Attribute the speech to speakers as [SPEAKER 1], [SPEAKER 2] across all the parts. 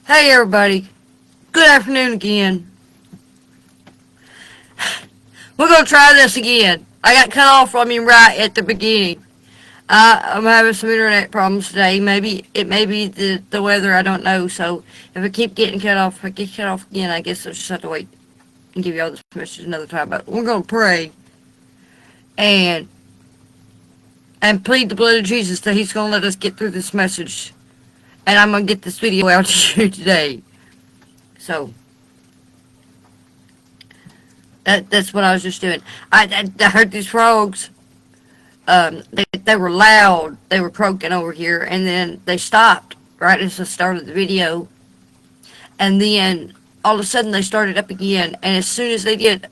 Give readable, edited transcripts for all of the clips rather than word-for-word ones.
[SPEAKER 1] Hey everybody, good afternoon again. We're gonna try this again. I got cut off from you right at the beginning. I'm having some internet problems today. Maybe it may be the weather. I don't know. So if I keep getting cut off, if I get cut off again, I guess I'll just have to wait and give y'all this message another time. But we're gonna pray and and plead the blood of Jesus that He's gonna let us get through this message. And I'm gonna get this video out to you today. So. That's what I was just doing. I heard these frogs. They were loud. They were croaking over here, and then they stopped right as I started the video. And then all of a sudden they started up again. And as soon as they did,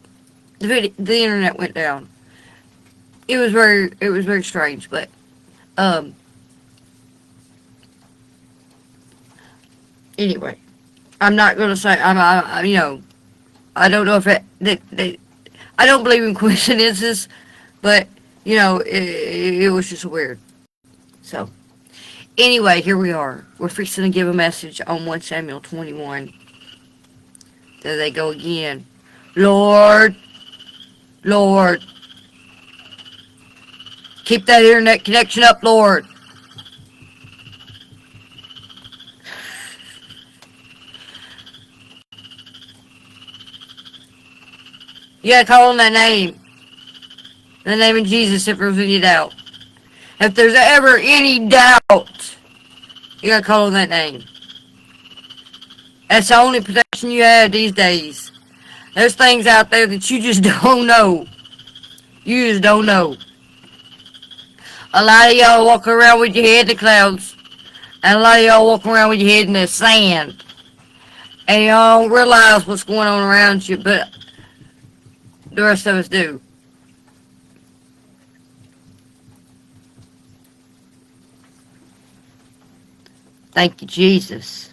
[SPEAKER 1] the internet went down. It was very strange. But anyway, I'm not gonna say I don't know if I don't believe in coincidences, but, it was just weird. So, anyway, here we are. We're fixing to give a message on 1 Samuel 21. There they go again. Lord, Lord, keep that internet connection up, Lord. You gotta call on that name. In the name of Jesus, if there's any doubt. If there's ever any doubt, you gotta call on that name. That's the only protection you have these days. There's things out there that you just don't know. You just don't know. A lot of y'all walk around with your head in the clouds. And a lot of y'all walk around with your head in the sand. And y'all don't realize what's going on around you, but the rest of us do. Thank you, Jesus.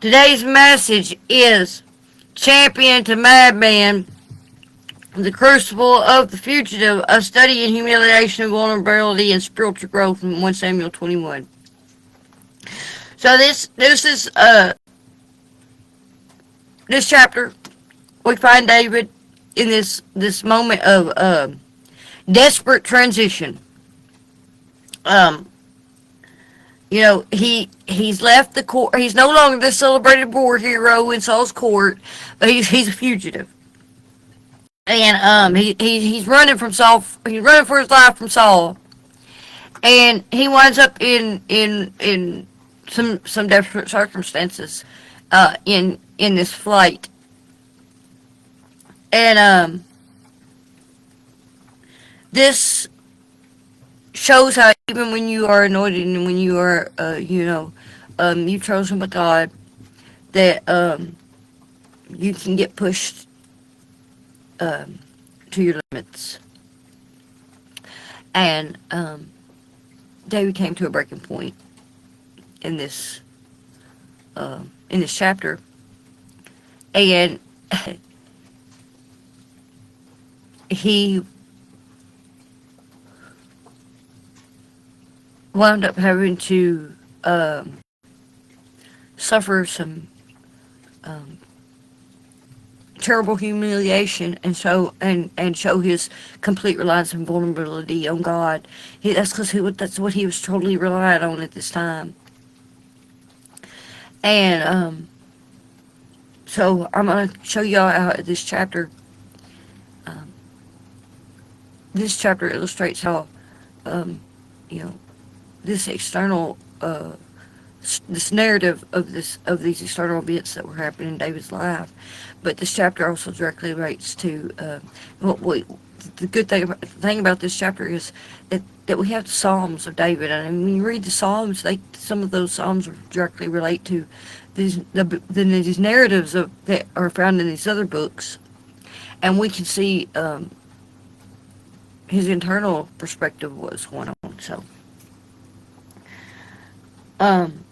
[SPEAKER 1] Today's message is Champion to Madman, the Crucible of the Fugitive, a study in humiliation, vulnerability, and spiritual growth from 1 Samuel 21. So this is this chapter. We find David in this moment of desperate transition. He's left the court. He's no longer the celebrated war hero in Saul's court, but he's a fugitive. And he's running from Saul. He's running for his life from Saul, and he winds up in some desperate circumstances in this flight. And this shows how even when you are anointed and when you are, you've chosen by God, that you can get pushed to your limits. And David came to a breaking point in this chapter, and he wound up having to suffer some terrible humiliation and show his complete reliance and vulnerability on God. That's what he was totally reliant on at this time. And so I'm gonna show y'all out this chapter. This chapter illustrates how this external this narrative of these external events that were happening in David's life, but this chapter also directly relates to the thing about this chapter is that we have the Psalms of David, and when you read the Psalms, some of those Psalms directly relate to these narratives that are found in these other books, and we can see his internal perspective of what's going on. So.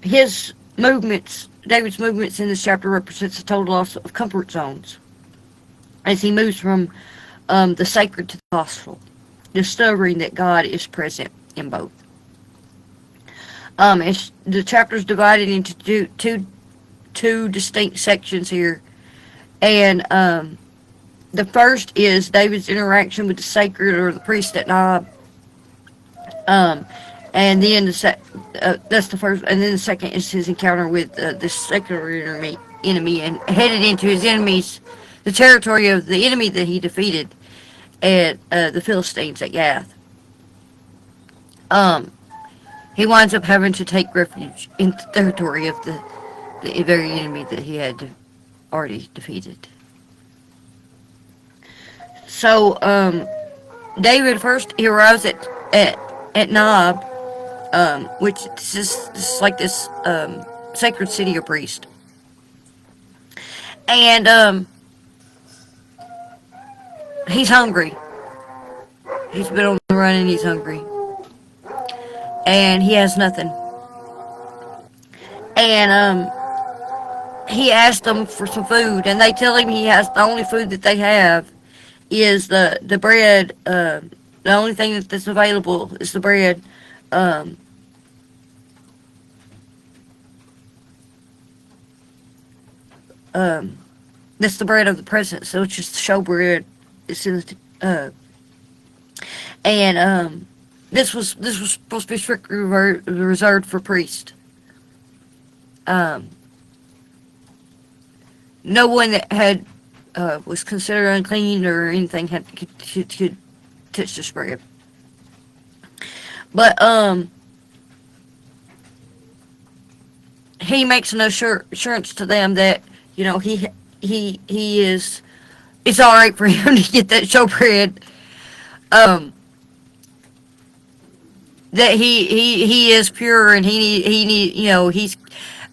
[SPEAKER 1] David's movements in this chapter represents a total loss of comfort zones as he moves from the sacred to the hostile, discovering that God is present in both. The chapter's divided into two distinct sections here, and the first is David's interaction with the sacred or the priest at Nob. Um, and then that's the first, and then the second is his encounter with this secular enemy, and headed into his enemies, the territory of the enemy that he defeated at the Philistines at Gath. Um, he winds up having to take refuge in the territory of the very enemy that he had already defeated. So, David first he arrives at Nob, which this is like this sacred city of priest, and he's hungry. He's been on the run and he's hungry, and he has nothing. And he asked them for some food, and they tell him he has the only food that they have is the bread. The only thing that's available is the bread. Um, um, that's the bread of the present, so it's just the showbread. It's in and this was supposed to be strictly reserved for priests. Um, no one that had was considered unclean or anything could touch this bread. But he makes an assurance to them that he is. It's all right for him to get that showbread. Um, that he is pure and he need he's.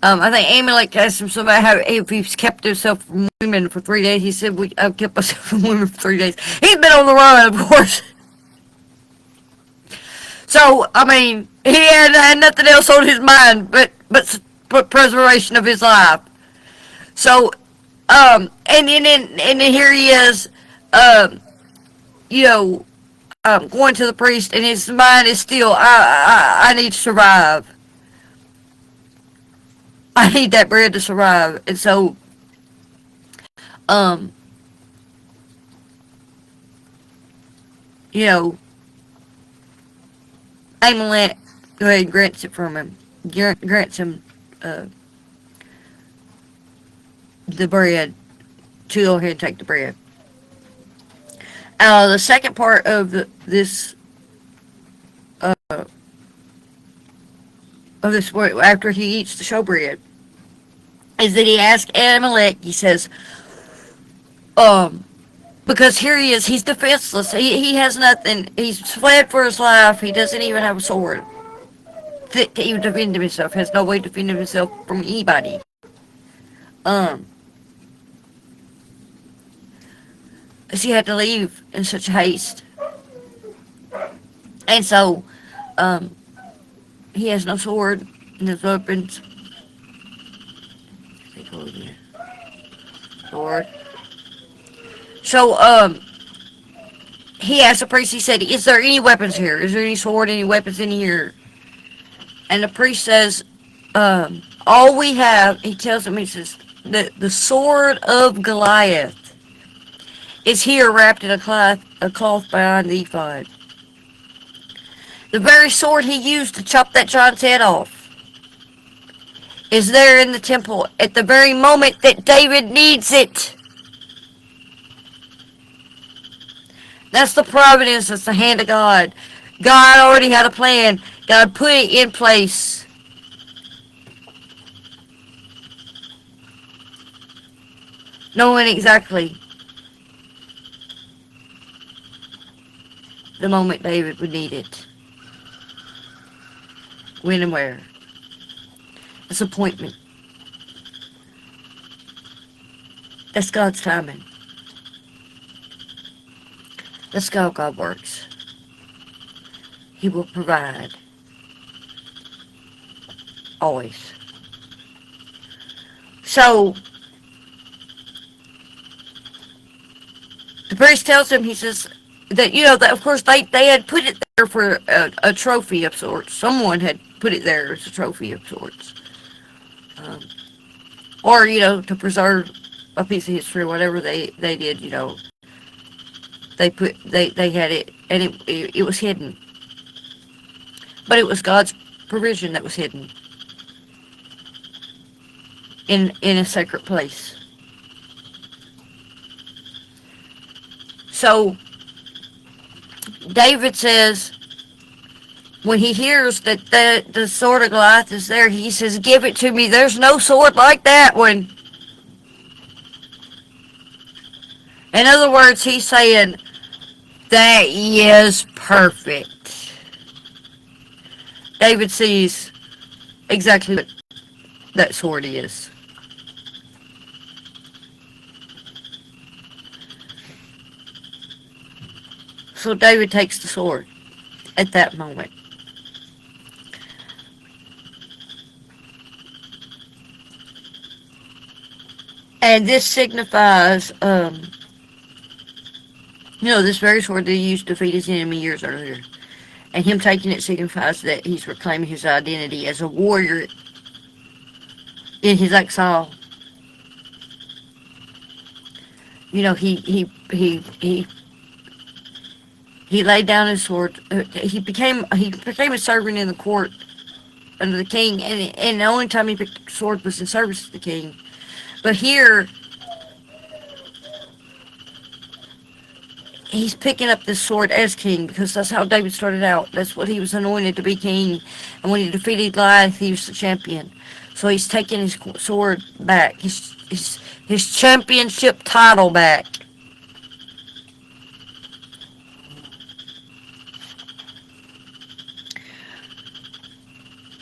[SPEAKER 1] I think Amalek asked him somebody how if he's kept himself from women for 3 days. He said, I've kept myself from women for 3 days. He's been on the run, of course. So, I mean, he had nothing else on his mind but preservation of his life. So, and then here he is, you know, going to the priest, and his mind is still, I need to survive. I need that bread to survive. And so, um, you know, Amalek go ahead and grants it from him. Grants him the bread to go ahead and take the bread. The second part of this after he eats the showbread is that he asks Amalek. He says, because here he is, he's defenseless. He has nothing. He's fled for his life. He doesn't even have a sword to even defend himself. Has no way to defend himself from anybody. Because he had to leave in such haste. And so, he has no sword and his weapons. Sword. So, he asked the priest, he said, is there any weapons here? Is there any sword, any weapons in here? And the priest says, all we have, he tells him, he says, the sword of Goliath is here wrapped in a cloth behind the ephod. The very sword he used to chop that giant's head off is there in the temple at the very moment that David needs it. That's the providence. That's the hand of God. God already had a plan. God put it in place. Knowing exactly the moment David would need it. When and where. It's appointment. That's God's timing. That's how God works. He will provide. Always. So, the priest tells him, he says, that, that of course they had put it for a trophy of sorts. Someone had put it there as a trophy of sorts. Um, or, to preserve a piece of history, whatever they did, they had it, and it was hidden. But it was God's provision that was hidden in a sacred place. So David says, when he hears that the sword of Goliath is there, he says, "Give it to me. There's no sword like that one." In other words, he's saying, that is perfect. David sees exactly what that sword is. So David takes the sword at that moment. And this signifies, this very sword that he used to defeat his enemy years earlier. And him taking it signifies that he's reclaiming his identity as a warrior in his exile. He laid down his sword. He became a servant in the court under the king, and the only time he picked a sword was in service to the king. But here, he's picking up this sword as king, because that's how David started out. That's what he was anointed to be king. And when he defeated Goliath, he was the champion. So he's taking his sword back, his championship title back.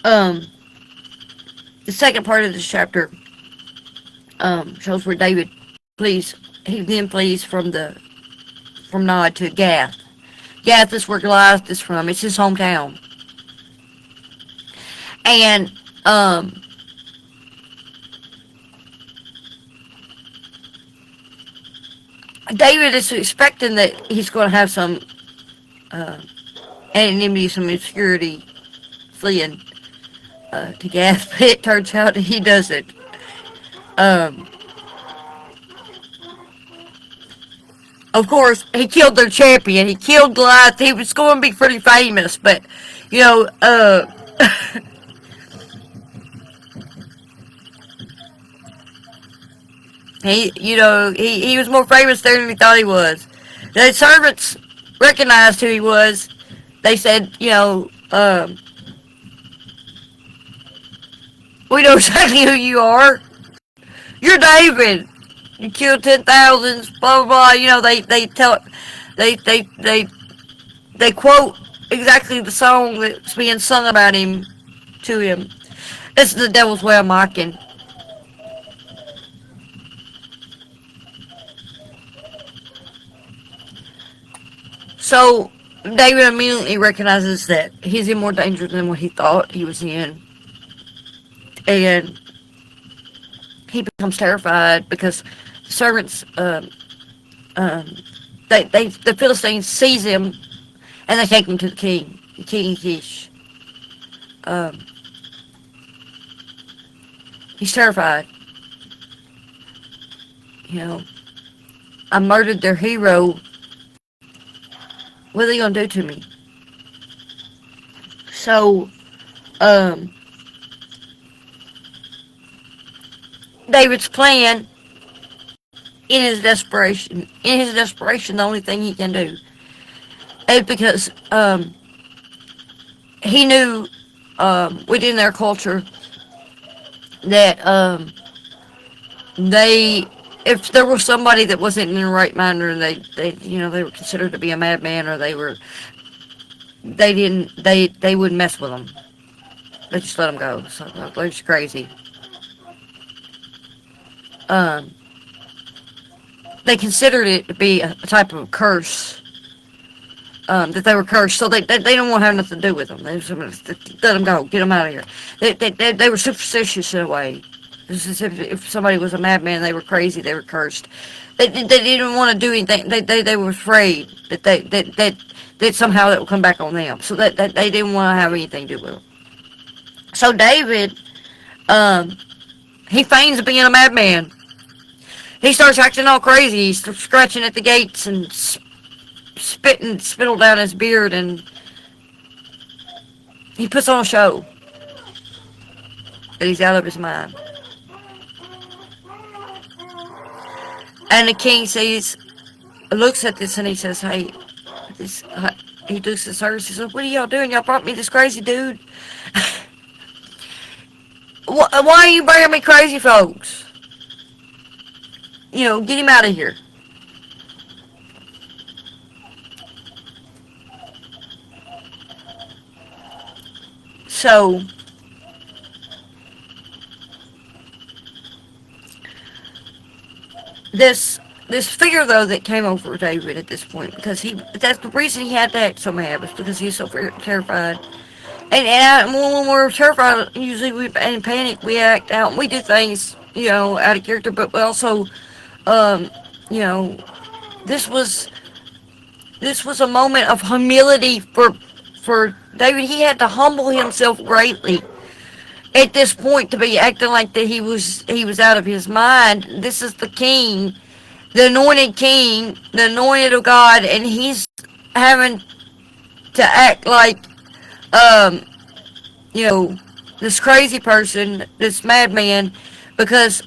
[SPEAKER 1] The second part of this chapter shows where David flees. He then flees from Nod to Gath. Gath is where Goliath is from. It's his hometown. And David is expecting that he's going to have some anonymity, some obscurity fleeing to Gath, but it turns out he doesn't. Of course, he killed their champion. He killed Goliath. He was going to be pretty famous, but, you know, he was more famous there than he thought he was. The servants recognized who he was. They said, we know exactly who you are. You're David. You killed 10,000s, blah, blah, blah. They quote exactly the song that's being sung about him to him. This is the devil's way of mocking. So, David immediately recognizes that he's in more danger than what he thought he was in. And he becomes terrified because the servants, the Philistines seize him and they take him to the king Kish. He's terrified. I murdered their hero. What are they going to do to me? So, David's plan, in his desperation, the only thing he can do is because he knew within their culture that if there was somebody that wasn't in the right mind, or they were considered to be a madman, or they wouldn't mess with them. They just let them go. So they're just crazy. They considered it to be a type of curse, that they were cursed, so they don't want to have nothing to do with them. They just let them go, get them out of here. They were superstitious in a way. If somebody was a madman, they were crazy, they were cursed. They didn't want to do anything. They were afraid that that somehow that will come back on them. So that they didn't want to have anything to do with them. So David, um, he feigns being a madman. He starts acting all crazy. He's scratching at the gates and spitting spittle down his beard, and he puts on a show that he's out of his mind. And the king looks at this and he says, "Hey, this." He looks at Cyrus. He says, "What are y'all doing? Y'all brought me this crazy dude. Why are you bringing me crazy folks? Get him out of here." So this fear though that came over David at this point, because that's the reason he had to act so mad, was because he was so terrified. And when we're terrified, usually we in panic, we act out and we do things out of character, but we also um you know this was a moment of humility for David. He had to humble himself greatly at this point to be acting like that he was out of his mind. This is the king, the anointed of God, and he's having to act like um you know this crazy person, this madman, because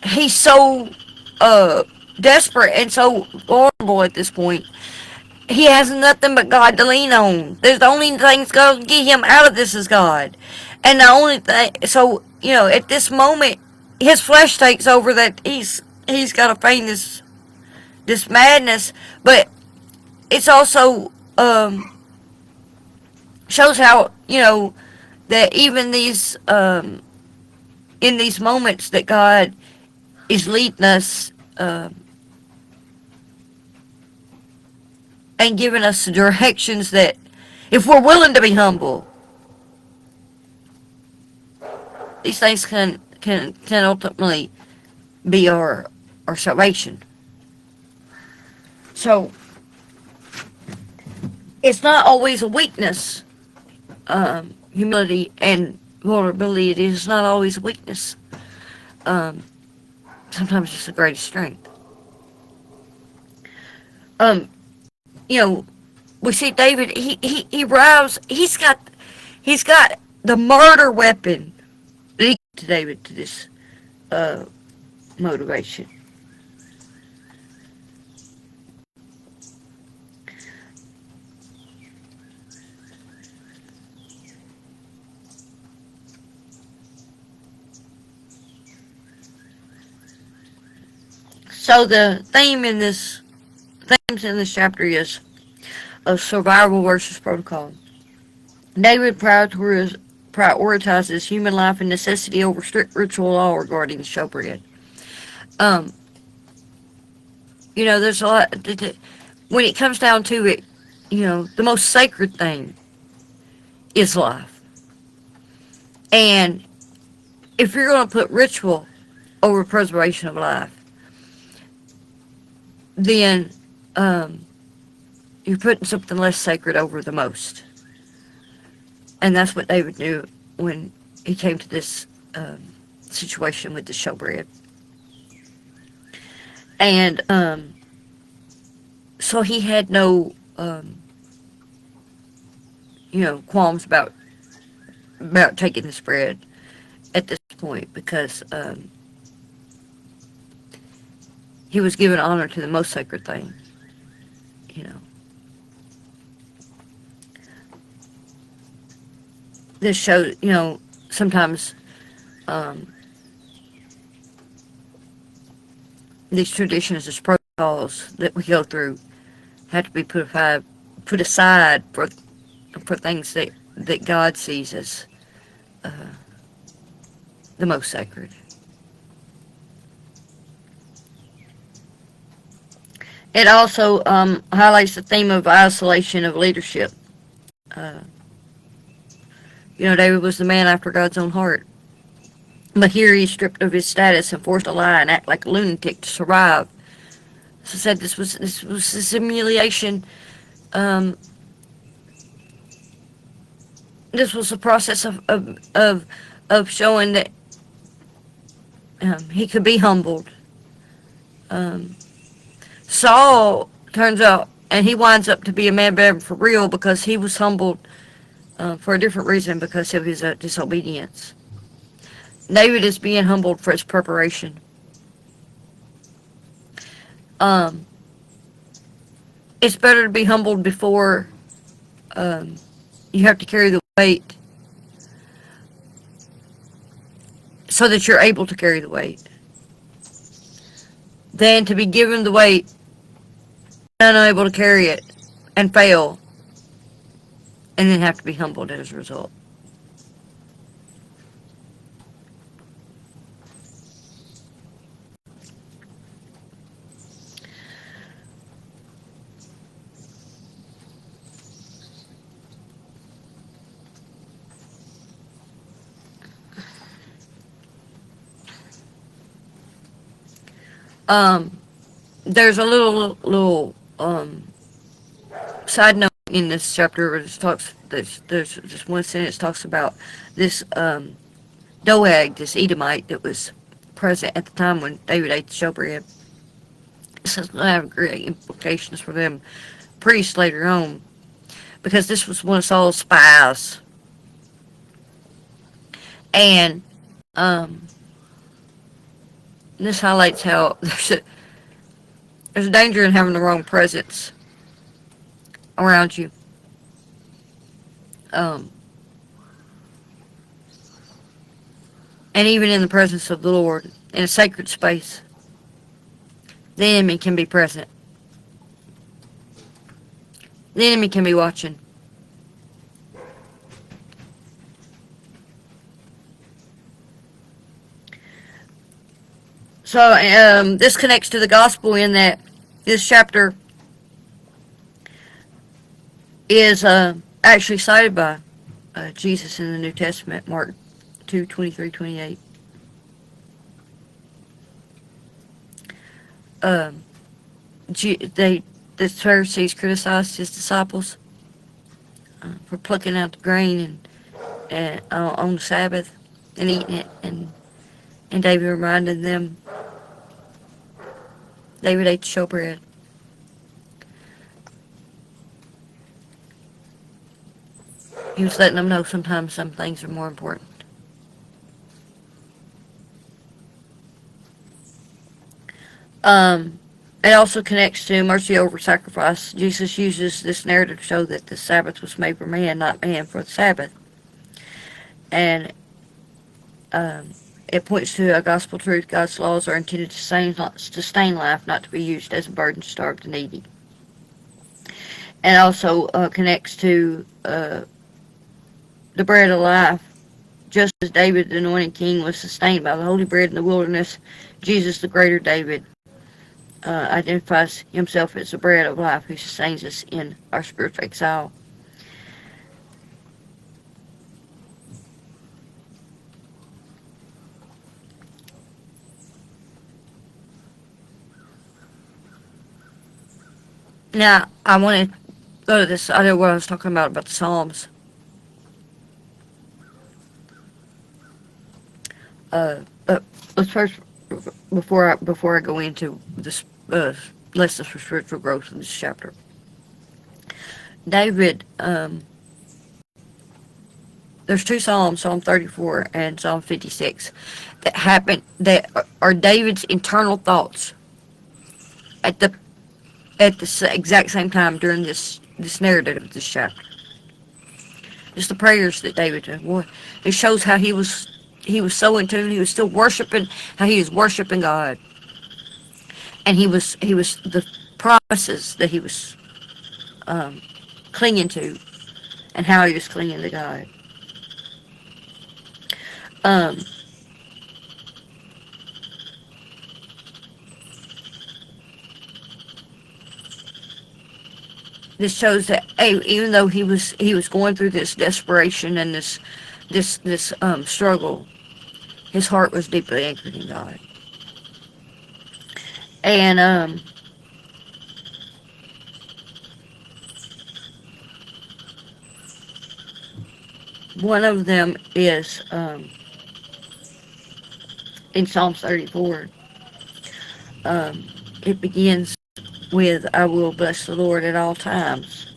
[SPEAKER 1] he's so desperate and so vulnerable at this point. He has nothing but God to lean on. There's the only thing that's going to get him out of this is God. And the only thing, so, at this moment, his flesh takes over, that he's got to feign this madness, but it's also shows how, that even in these moments that God is leading us and giving us the directions, that if we're willing to be humble, these things can ultimately be our salvation. So it's not always a weakness. Humility and vulnerability, it is not always a weakness. Sometimes it's the greatest strength. You know, we see David. He arrives. He's got the murder weapon. Lead to David to this motivation. So the themes in this chapter is of survival versus protocol. David prioritizes human life and necessity over strict ritual law regarding the showbread. There's a lot. When it comes down to it, the most sacred thing is life. And if you're going to put ritual over preservation of life, then you're putting something less sacred over the most. And that's what David knew when he came to this situation with the showbread. And so he had no qualms about taking this bread at this point, because he was giving honor to the most sacred thing. This shows, sometimes these traditions, these protocols that we go through, have to be put aside for things that God sees as the most sacred. It also highlights the theme of isolation of leadership. David was the man after God's own heart. But here he's stripped of his status and forced to lie and act like a lunatic to survive So said this was this humiliation. Um, this was a process of showing that he could be humbled. Um, Saul turns out, and he winds up to be a man for real because he was humbled for a different reason because of his disobedience. David is being humbled for his preparation. Um, it's better to be humbled before um, you have to carry the weight so that you're able to carry the weight than to be given the weight and unable to carry it and fail and then have to be humbled as a result. Um, there's a little side note in this chapter where it talks. There's just one sentence talks about this Doeg, this Edomite that was present at the time when David ate the showbread. This is going to have great implications for them priests later on because this was one of Saul's spies, and um, this highlights how there's a danger in having the wrong presence around you. Um, and even in the presence of the Lord, in a sacred space, the enemy can be present. The enemy can be watching. So this connects to the gospel in that this chapter is actually cited by Jesus in the New Testament, Mark 2:23-28. Um, the Pharisees criticized his disciples for plucking out the grain and on the Sabbath and eating it, and David reminded them. David ate the showbread. He was letting them know sometimes some things are more important. Um, it also connects to mercy over sacrifice. Jesus uses this narrative to show that the Sabbath was made for man, not man for the Sabbath. And um, it points to a gospel truth. God's laws are intended to sustain life, not to be used as a burden to starve the needy. And also connects to the bread of life. Just as David, the anointed king, was sustained by the holy bread in the wilderness, Jesus, the greater David, identifies himself as the bread of life who sustains us in our spiritual exile. Now, I want to go to this other what I was talking about the Psalms. But let's first, before I go into this lessons for spiritual growth in this chapter, David, there's two Psalms, Psalm 34 and Psalm 56, that are David's internal thoughts at the exact same time during this narrative of this chapter. Just the prayers that David did. Boy, it shows how he was so in tune. He was still worshiping, how he was worshiping God, and he was the promises that he was clinging to, and how he was clinging to God. Um, this shows that hey, even though he was going through this desperation and this struggle, his heart was deeply anchored in God. And One of them is in Psalms 34. Um, it begins with, I will bless the Lord at all times.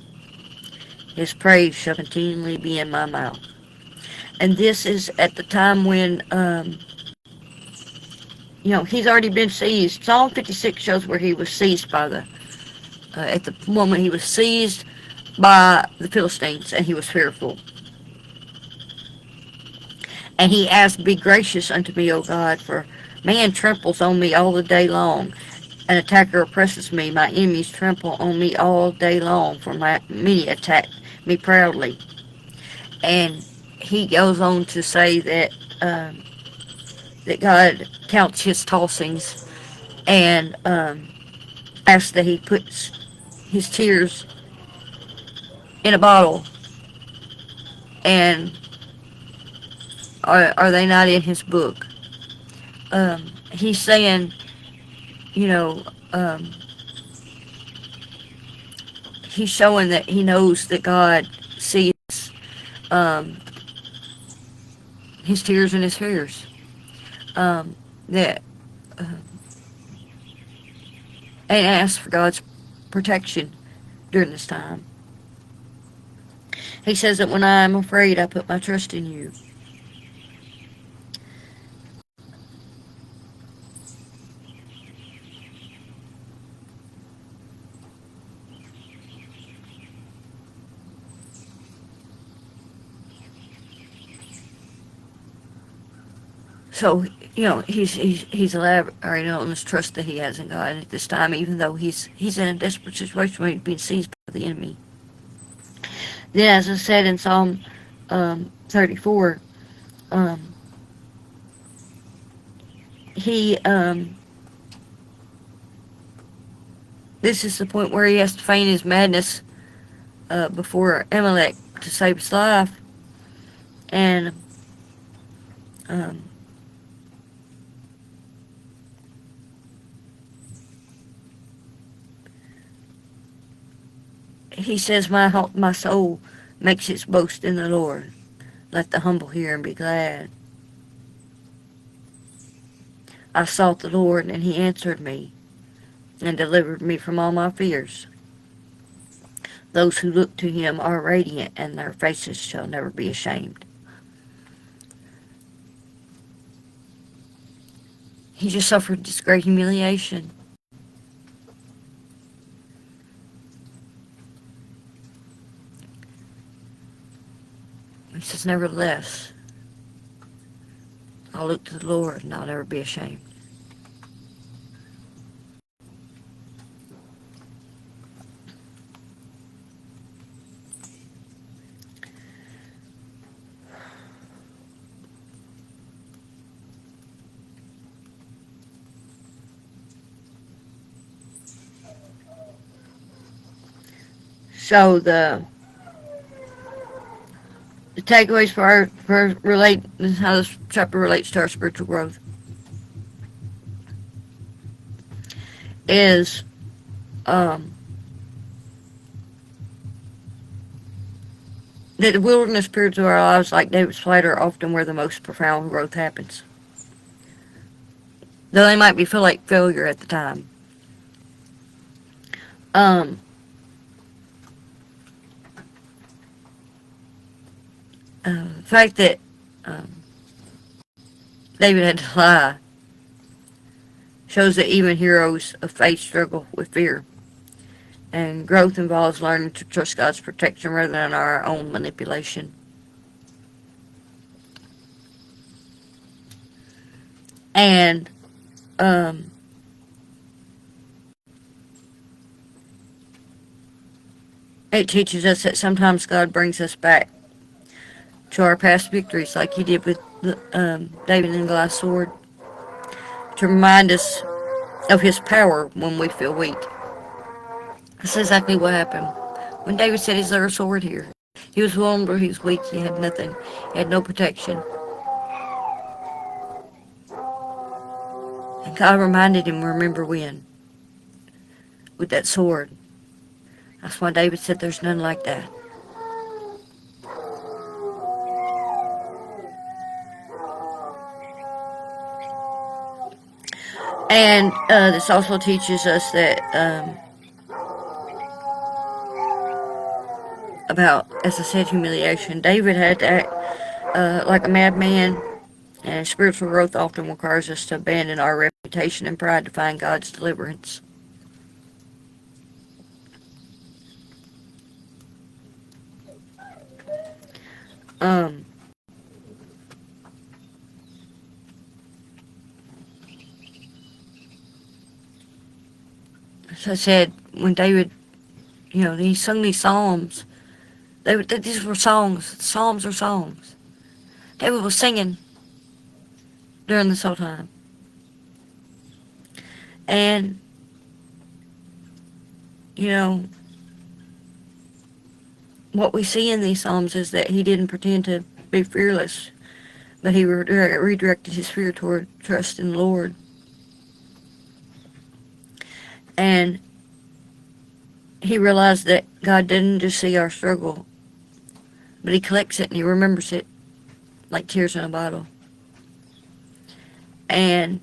[SPEAKER 1] His praise shall continually be in my mouth. And this is at the time when, he's already been seized. Psalm 56 shows where he was seized by at the moment he was seized by the Philistines, and he was fearful. And he asked, be gracious unto me, O God, for man tramples on me all the day long. An attacker oppresses me. My enemies trample on me all day long, for many attack me proudly. And he goes on to say that God counts his tossings, and asks that he puts his tears in a bottle, and are they not in his book? He's saying, you know, um, he's showing that he knows that God sees um, his tears and his fears. That uh, and asks for God's protection during this time. He says that when I am afraid, I put my trust in you. So, he's elaborating on this trust that he has in God at this time, even though he's in a desperate situation where he's being seized by the enemy. Then, as I said in Psalm 34, um, he this is the point where he has to feign his madness before Amalek to save his life, and um, he says, my soul makes its boast in the Lord. Let the humble hear and be glad. I sought the Lord, and he answered me and delivered me from all my fears. Those who look to him are radiant, and their faces shall never be ashamed. He just suffered this great humiliation. He says, nevertheless, I'll look to the Lord, and I'll never be ashamed. So the takeaways for relate how this chapter relates to our spiritual growth is that the wilderness periods of our lives, like David's flight, are often where the most profound growth happens. Though they might feel like failure at the time. Um, the fact that David had to lie shows that even heroes of faith struggle with fear. And growth involves learning to trust God's protection rather than our own manipulation. And it teaches us that sometimes God brings us back to our past victories, like he did with David and Goliath's sword, to remind us of his power when we feel weak. That's exactly what happened. When David said, is there a sword here? He was vulnerable, he was weak, he had nothing. He had no protection. And God reminded him, remember when? With that sword. That's why David said there's none like that. And this also teaches us that about, as I said, humiliation. David had to act like a madman, and spiritual growth often requires us to abandon our reputation and pride to find God's deliverance. Um, as I said, when David, he sung these psalms. These were songs. Psalms are songs. David was singing during this whole time. And, you know, what we see in these psalms is that he didn't pretend to be fearless, but he redirected his fear toward trust in the Lord. And he realized that God didn't just see our struggle, but he collects it and he remembers it like tears in a bottle. And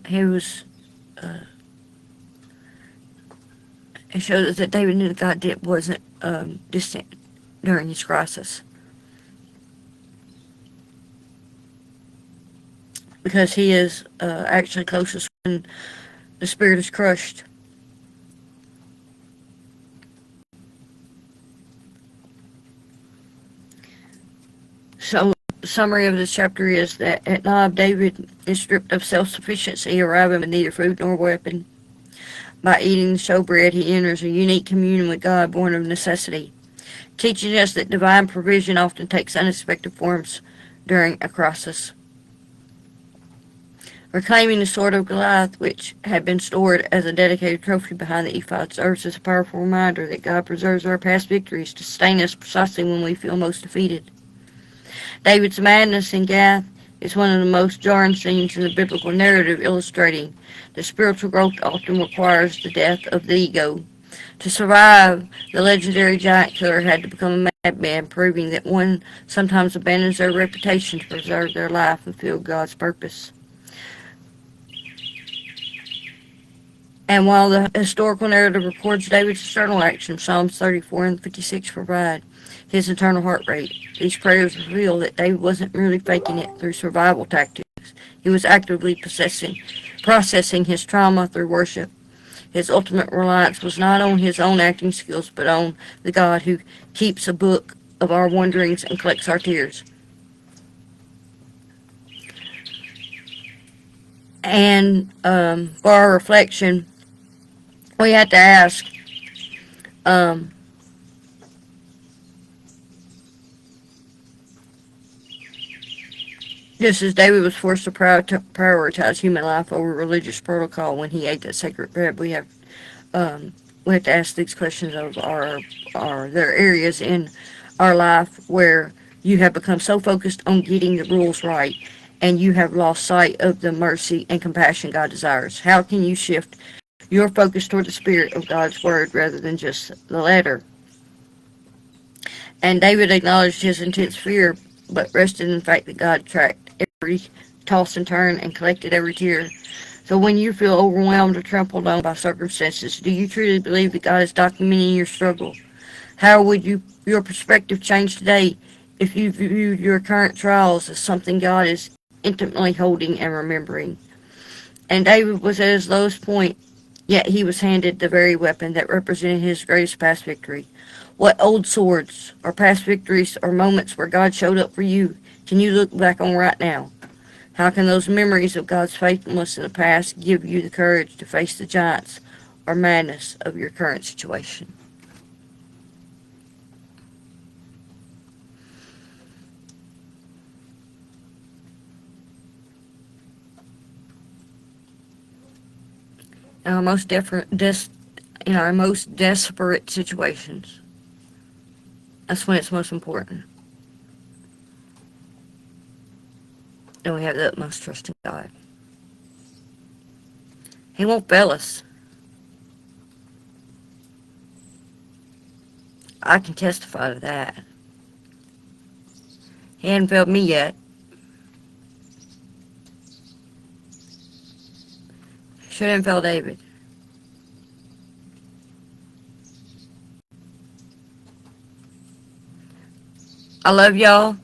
[SPEAKER 1] he was, it showed us that David knew that God wasn't distant during his crisis. Because he is actually closest when the spirit is crushed. So, the summary of this chapter is that at Nob, David is stripped of self-sufficiency, arriving with neither food nor weapon. By eating the showbread, he enters a unique communion with God born of necessity, teaching us that divine provision often takes unexpected forms during a crisis. Reclaiming the sword of Goliath, which had been stored as a dedicated trophy behind the ephod, serves as a powerful reminder that God preserves our past victories to sustain us precisely when we feel most defeated. David's madness in Gath is one of the most jarring scenes in the biblical narrative, illustrating that spiritual growth often requires the death of the ego. To survive, the legendary giant killer had to become a madman, proving that one sometimes abandons their reputation to preserve their life and fulfill God's purpose. And while the historical narrative records David's external action, Psalms 34 and 56 provide his internal heart rate. These prayers reveal that David wasn't merely faking it through survival tactics. He was actively processing his trauma through worship. His ultimate reliance was not on his own acting skills, but on the God who keeps a book of our wanderings and collects our tears. And for our reflection, we have to ask, just as David was forced to prioritize human life over religious protocol when he ate that sacred bread, we have to ask these questions of are there areas in our life where you have become so focused on getting the rules right and you have lost sight of the mercy and compassion God desires? How can you shift your focus toward the spirit of God's word rather than just the letter? And David acknowledged his intense fear, but rested in the fact that God tracked every toss and turn and collected every tear. So when you feel overwhelmed or trampled on by circumstances, do you truly believe that God is documenting your struggle? How would your perspective change today if you viewed your current trials as something God is intimately holding and remembering? And David was at his lowest point, yet he was handed the very weapon that represented his greatest past victory. What old swords or past victories or moments where God showed up for you can you look back on right now? How can those memories of God's faithfulness in the past give you the courage to face the giants or madness of your current situation? In our most desperate situations, that's when it's most important. And we have the utmost trust in God. He won't fail us. I can testify to that. He hadn't failed me yet. Shouldn't fail David. I love y'all.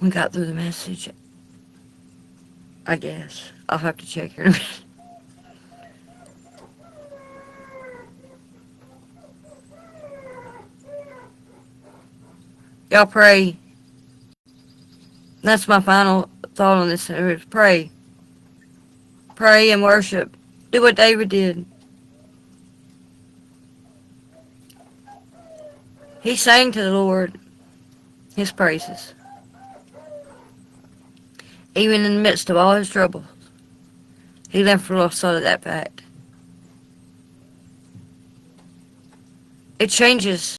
[SPEAKER 1] We got through the message, I guess. I'll have to check here in a minute. Y'all pray. That's my final thought on this. Pray. Pray and worship. Do what David did. He sang to the Lord his praises. Even in the midst of all his trouble, he never lost sight of that fact. It changes